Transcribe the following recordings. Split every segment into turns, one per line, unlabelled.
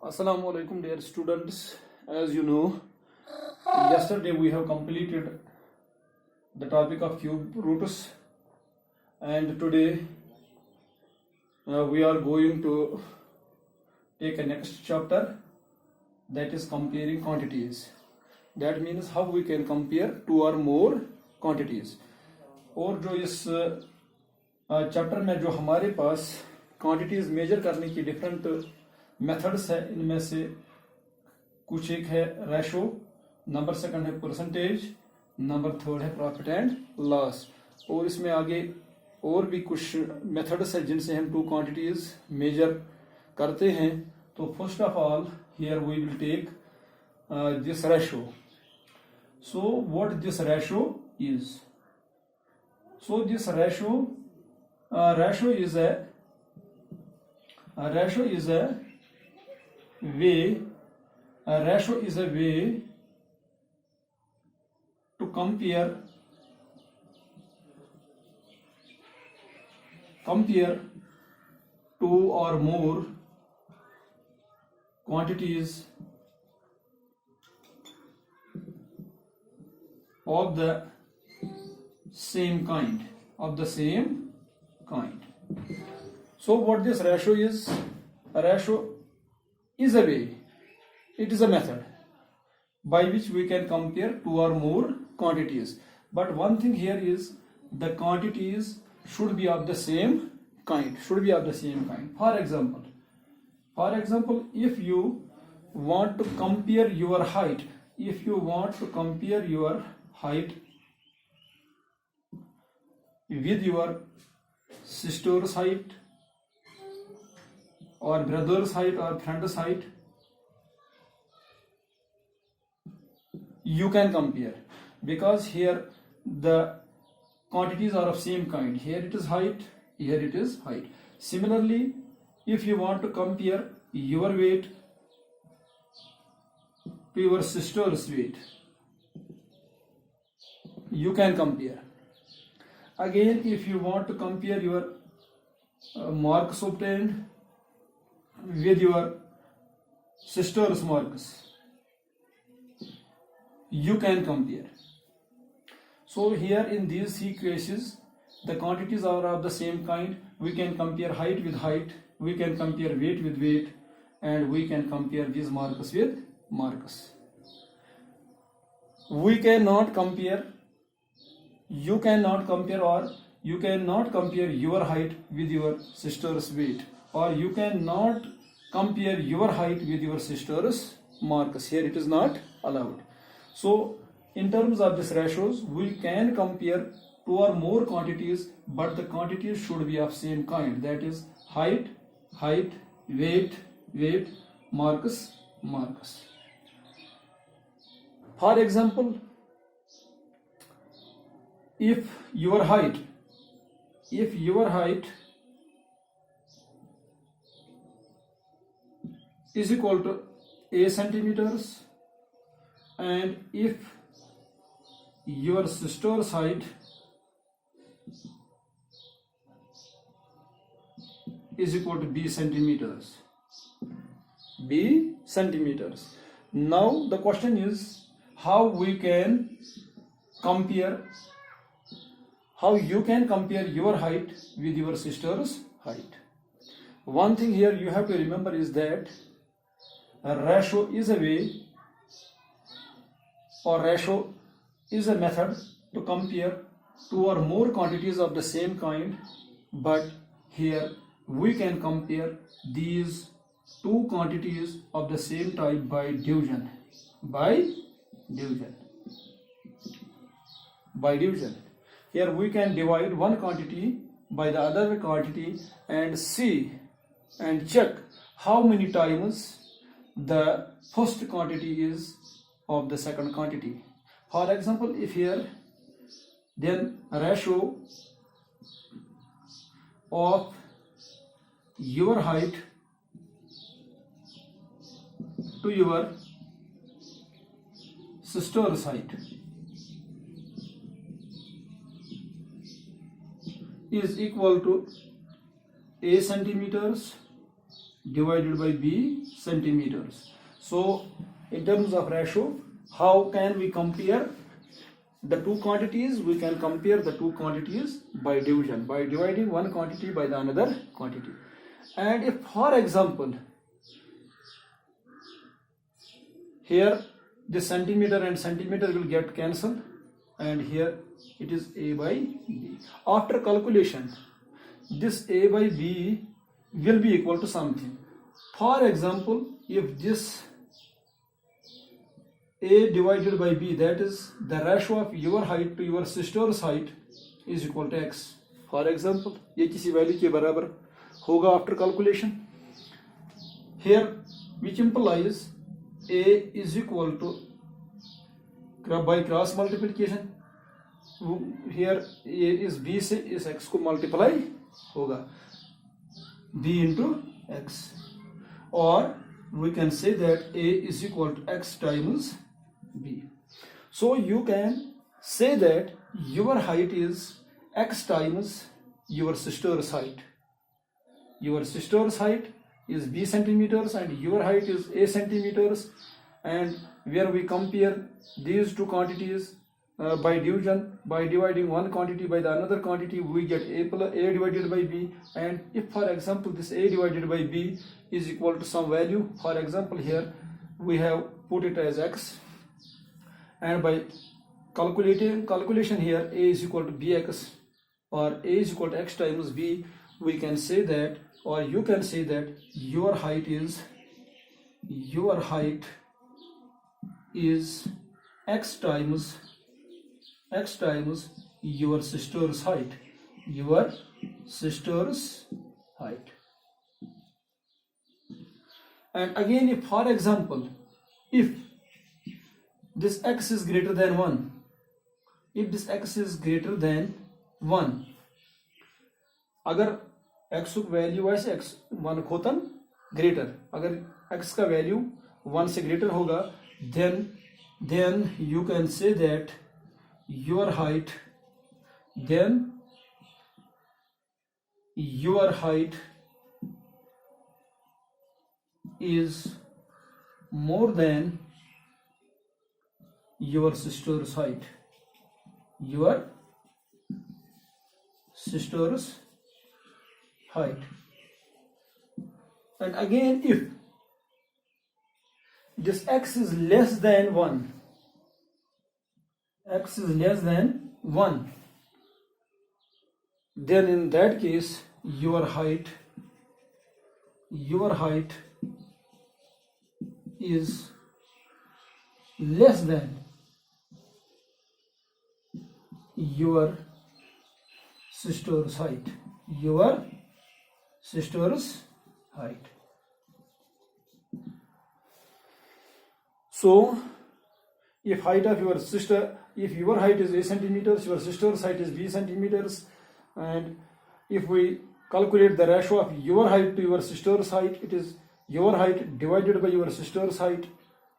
Assalamu alaikum, dear students. As you know, yesterday we have completed the topic of cube roots, and today we are going to take a next chapter, that is comparing quantities. That means how we can compare two or more quantities. और जो इस chapter में जो हमारे पास quantities major करने की different methods है, इनमें से कुछ एक है रेशो, नंबर सेकंड है परसेंटेज, नंबर थर्ड है प्रॉफिट एंड लॉस, और इसमें आगे और भी कुछ मेथड्स है जिनसे हम टू क्वांटिटीज मेजर करते हैं. तो first of all here we will take this ratio. So what this ratio is? So this ratio is a way to compare two or more quantities of the same kind. So what this ratio is? A ratio is a way, it is a method by which we can compare two or more quantities. But one thing here is the quantities should be of the same kind. For example, if you want to compare your height, with your sister's height or brother's height or friend's height, you can compare, because here the quantities are of same kind. Here it is height, here it is height. Similarly, if you want to compare your weight to your sister's weight, you can compare. Again, if you want to compare your marks obtained with your sister's marks, you can compare. So here in these three cases, the quantities are of the same kind. We can compare height with height, we can compare weight with weight, and we can compare these marks with marks. You cannot compare your height with your sister's weight, or you cannot compare your height with your sister's marks. Here it is not allowed. So in terms of these ratios, we can compare two or more quantities, but the quantities should be of same kind. That is height, weight, marks. For example, if your height is equal to a centimeters, and if your sister's height is equal to b centimeters. Now the question is how you can compare your height with your sister's height. One thing here you have to remember is that a ratio is a way, or ratio is a method to compare two or more quantities of the same kind, but here we can compare these two quantities of the same type by division. Here we can divide one quantity by the other quantity and see and check how many times the first quantity is of the second quantity. For example, if here, then ratio of your height to your sister's height is equal to a centimeters divided by B centimeters. So in terms of ratio, how can we compare the two quantities? We can compare the two quantities by division, by dividing one quantity by the another quantity. And if, for example, here this centimeter and centimeter will get cancelled, and here it is A by B. After calculation, this A by B will be equal to something. For example, if this A divided by B, that is the ratio of your height to your sister's height, is equal to x. For example, ये किसी value के बराबर होगा after calculation. Here, which implies A is equal to, by cross multiplication, here A is B से इस x को multiply होगा, B into x, or we can say that A is equal to x times B. So you can say that your height is x times your sister's height. Your sister's height is B centimeters and your height is A centimeters, and where we compare these two quantities by division, by dividing one quantity by the another quantity, we get A divided by B. And if, for example, this A divided by B is equal to some value, for example, here we have put it as x, and by calculation here A is equal to bx, or A is equal to x times B, we can say that, or you can say that your height is x times your sister's height, And again, if, for example, if this x is greater than 1, अगर x की value ऐसे x 1 खोतन greater, अगर x का value 1 से greater होगा, then you can say that your height is more than your sister's height. And again, if this x is less than 1, then in that case your height is less than your sister's height. So if your height is A centimeters, your sister's height is B centimeters, and if we calculate the ratio of your height to your sister's height, it is your height divided by your sister's height,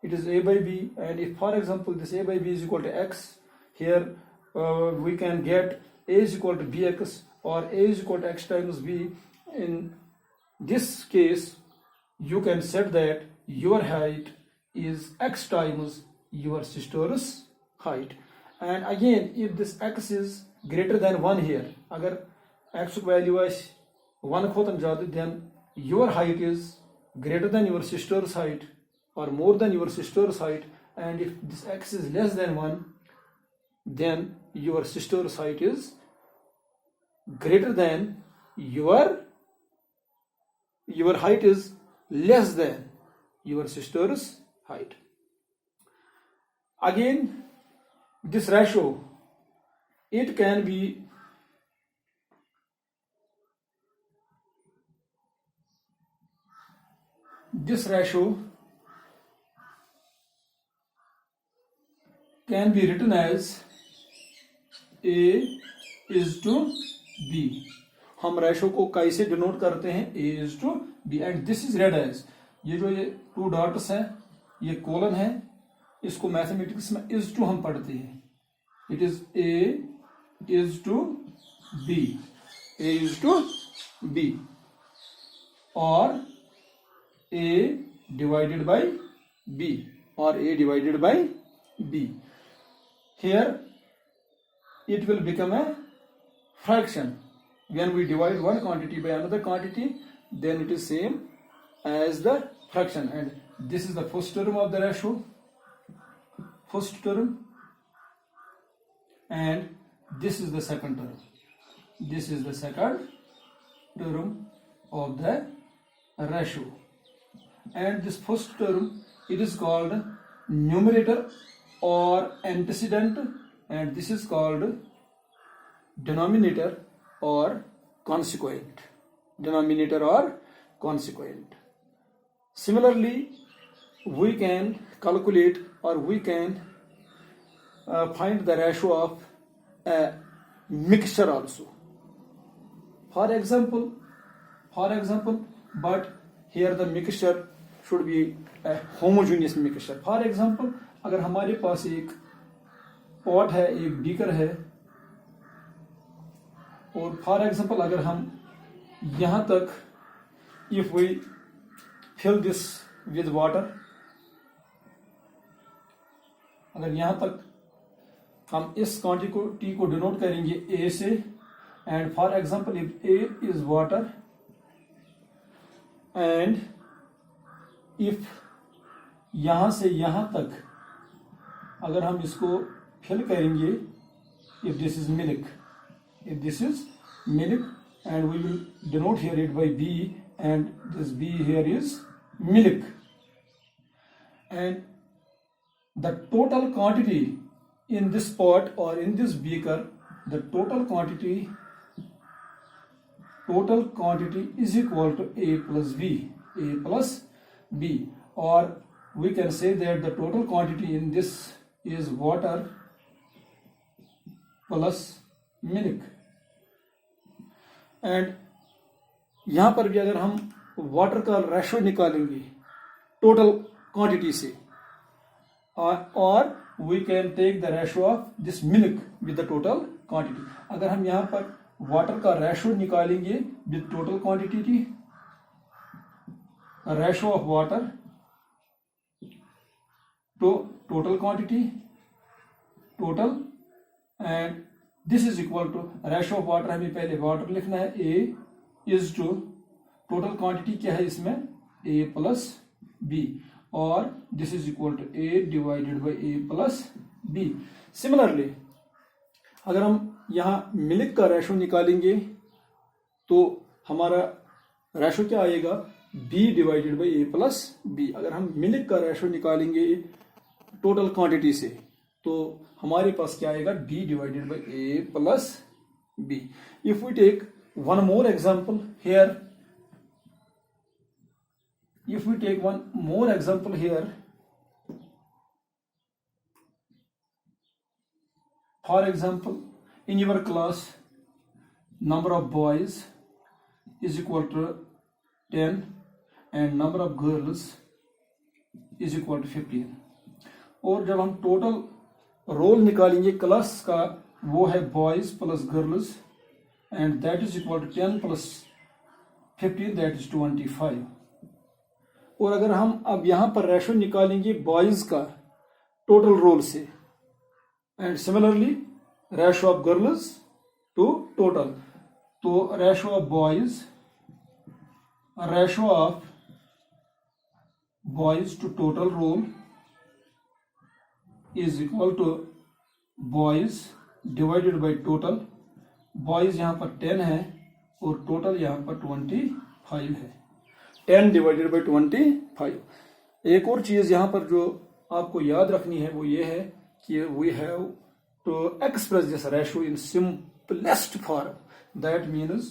it is A by B. And if, for example, this A by B is equal to x, here we can get A is equal to bx, or A is equal to x times B. In this case, you can set that your height is x times your sister's height. And again, if this x is greater than 1 here, agar x value is 1 khotan jada, then your height is greater than your sister's height or more than your sister's height. And if this x is less than 1, then your sister's height is greater than your height is less than your sister's height. Again, this ratio, it can be written as A is to B. हम ratio को कैसे denote करते हैं? A is to B, and this is read as, ये जो ये 2 dots हैं, ये कोलन है, इसको मैथमेटिक्स में is to हम पढ़ते हैं. It is A is to B, A is to B, or A divided by B or A divided by B. Here it will become a fraction. When we divide one quantity by another quantity, then it is same as the fraction, and this is the first term of the ratio, first term, and this is the second term. This is the second term of the ratio, and this first term, it is called numerator or antecedent, and this is called denominator or consequent. Denominator or consequent. Similarly, we can calculate or we can find the ratio of a mixture also. For example, but here the mixture should be a homogeneous mixture. For example, अगर हमारे पास एक pot है, एक beaker है, और for example अगर हम यहाँ तक if we fill this with water, अगर यहाँ तक हम इस क्वांटिटी को डिनोट करेंगे ए से, and for example if A is water and if यहाँ से यहाँ तक अगर हम इसको फिल करेंगे, if this is milk, if this is milk, and we will denote here it by B, and this B here is milk, and the total quantity in this pot or in this beaker, the total quantity is equal to A plus B, or we can say that the total quantity in this is water plus milk. And यहाँ पर भी अगर हम water का ratio निकालेंगे total quantity से, और we can take the ratio of this milk with the total quantity. अगर हम यहाँ पर वाटर का रेशो निकालेंगे with total quantity, ratio of water to total quantity total, and this is equal to ratio of water, हमें पहले water लिखना है, A is to total quantity क्या है इसमें, ए प्लस बी, और this is equal to A divided by A plus B. Similarly अगर हम यहाँ मिल्क का रेशो निकालेंगे तो हमारा रेशो क्या आएगा, B divided by A plus B. अगर हम मिल्क का रेशो निकालेंगे टोटल क्वांटिटी से तो हमारे पास क्या आएगा, b divided by a plus b. If we take one more example here, for example in your class number of boys is equal to 10 and number of girls is equal to 15, और जब हम total role निकालेंगे class का, वो है boys plus girls, and that is equal to 10 plus 15, that is 25. और अगर हम अब यहाँ पर रेशो निकालेंगे बॉयज का टोटल रोल से, and similarly ratio of girls to total, तो ratio of boys to total roll is equal to boys divided by total. Boys यहाँ पर 10 है और टोटल यहाँ पर 25 है. 10 डिवाइडेड बाई 25. एक और चीज यहाँ पर जो आपको याद रखनी है वो ये है कि we have to express this ratio in simplest form. That means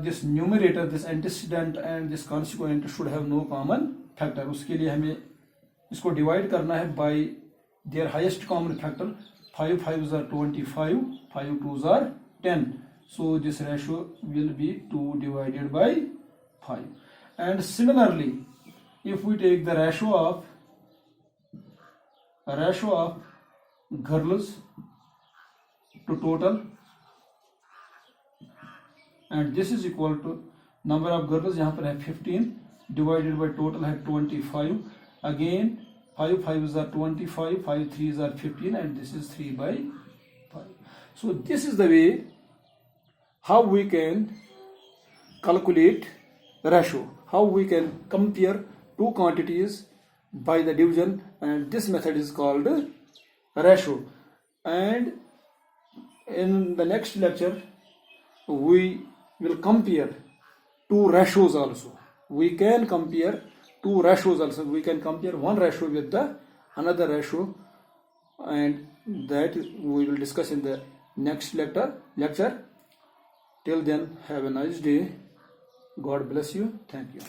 this numerator, this antecedent and this consequent should have no common factor. उसके लिए हमें इसको डिवाइड करना है by their highest common factor. 5 5s are 25, 5 2s are 10, so this ratio will be 2 divided by 5. And similarly, if we take the ratio of girls to total, and this is equal to number of girls यहाँ पर है 15 divided by total है 25. Again 5 5s are 25, 5 3s are 15, and this is 3 by 5. So this is the way how we can calculate ratio, how we can compare two quantities by the division, and this method is called ratio. And in the next lecture we will compare two ratios also. We can compare two ratios also. We can compare one ratio with the another ratio, and that we will discuss in the next lecture. Till then, have a nice day. God bless you. Thank you.